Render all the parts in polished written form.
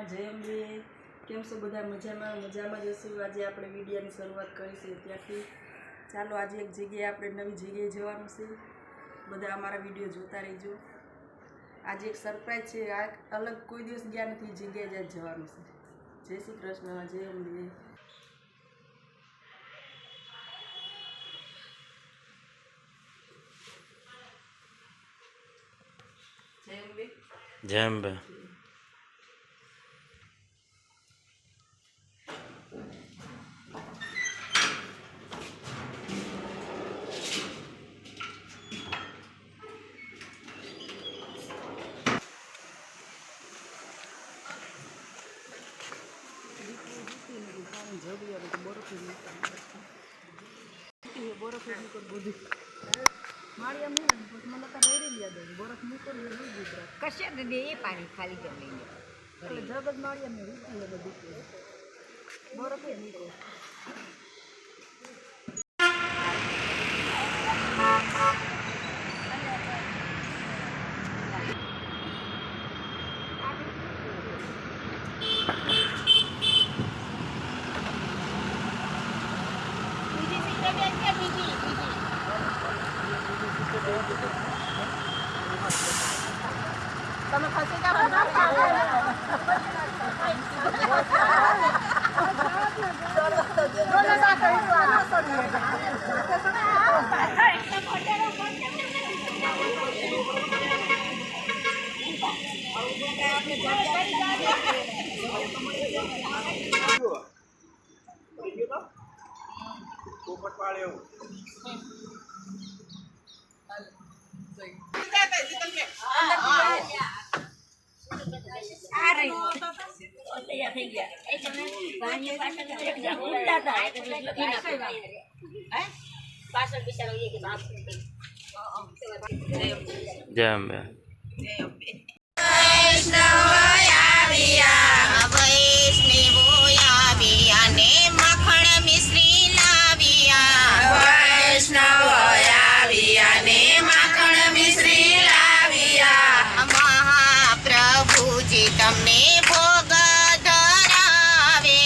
જય અંબે। કેમ છો બધા? મજામાં જશું। આજે આપણે વિડીયોની શરૂઆત કરીશું ત્યાંથી। ચાલો આજે એક જગ્યાએ આપણે નવી જગ્યાએ જવાનું છે। બધા અમારા વિડીયો જોતા રહેજો। આજે એક સરપ્રાઈઝ છે, આ અલગ કોઈ દિવસ ગયા નથી જગ્યાએ જ જવાનું છે। જય શ્રી કૃષ્ણ, જય અંબે। જય અંબે। જય અંબે। कशा दे पाणी खाली जमीन जगत माळिया में रीति है बधी बरफ है नीको તમે ખસી કા જય અંબે। તમને ભોગ ધરાવે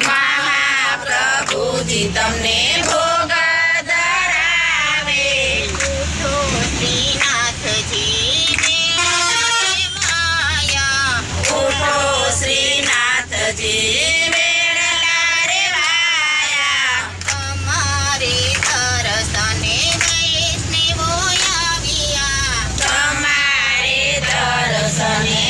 મહાપ્રભુજી તમને ભોગ ધરાવે ઉઠો શ્રીનાથજી માયા ઉઠો શ્રીનાથજી મેળલા રે વાયા તમારે દર્શને વૈષ્ણવો આવ્યા તમારે દર્શને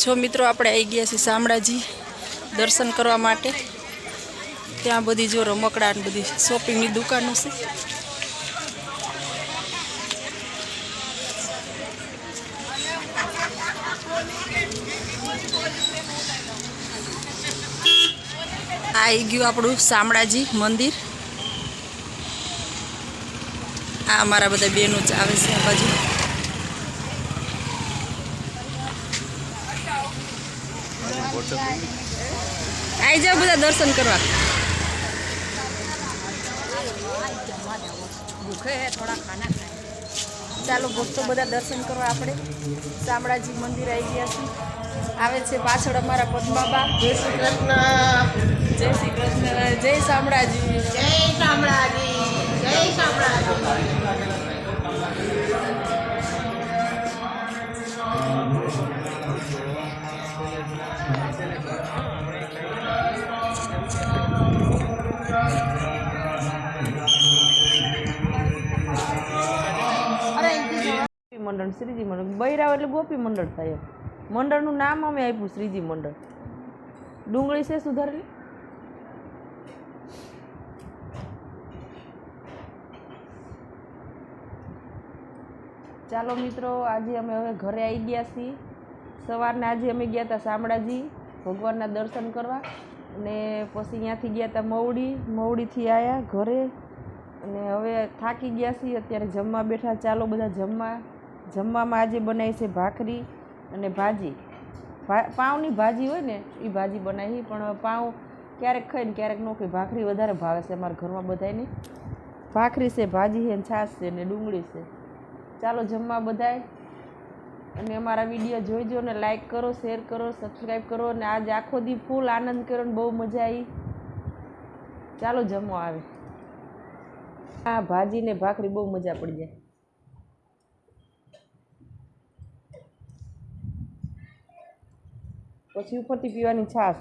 જો મિત્રો આપણે આવી ગયા છીએ શામળાજી દર્શન કરવા માટે. ત્યાં બધી જો રમકડા ને બધી શોપિંગની દુકાનો છે. આ આવી ગયું આપણું શામળાજી મંદિર. આ અમારા બધા બહેનો જ આવે છે આ બાજુ. આવી જાઓ બધા દર્શન કરવા. ચાલો ભક્તો બધા દર્શન કરવા આપણે શામળાજી મંદિર આવી ગયા છીએ. આવે છે પાછળ અમારા પદ્માબા. જય શ્રી કૃષ્ણ, જય શ્રી કૃષ્ણ, જય શામળાજી, જય શામળાજી, જય શામળાજી. મંડળ શ્રીજી મંડળ બૈરાવ એટલે ગોપી મંડળ થાય. મંડળનું નામ અમે આપ્યું શ્રીજી મંડળ. ડુંગળી છે સુધારેલી. ચાલો મિત્રો આજે અમે હવે ઘરે આવી ગયા છીએ. સવારના આજે અમે ગયા હતા શામળાજી ભગવાનના દર્શન કરવા અને પછી ત્યાંથી ગયા હતા મવડીથી આવ્યા ઘરે અને હવે થાકી ગયા છીએ. અત્યારે જમવા બેઠા. ચાલો બધા જમવામાં આજે બનાવી છે ભાખરી અને ભાજી. પાઉંની ભાજી હોય ને એ ભાજી બનાવી, પણ પાઉં ક્યારેક ખાઈને ક્યારેક ન ખાઈ. ભાખરી વધારે ભાવે છે અમારા ઘરમાં બધાને. ભાખરી છે, ભાજી છે, છાશ છે ને ડુંગળી છે. ચાલો જમવા બધાય. અને અમારા વિડીયો જોઈજો ને લાઈક કરો, શેર કરો, સબસ્ક્રાઈબ કરો. અને આજે આખો દી ફૂલ આનંદ કર્યો ને બહુ મજા આવી. ચાલો જમવા આવે. આ ભાજી ને ભાખરી બહુ મજા પડી જાય. પછી ઉપરથી પીવાની છાશ.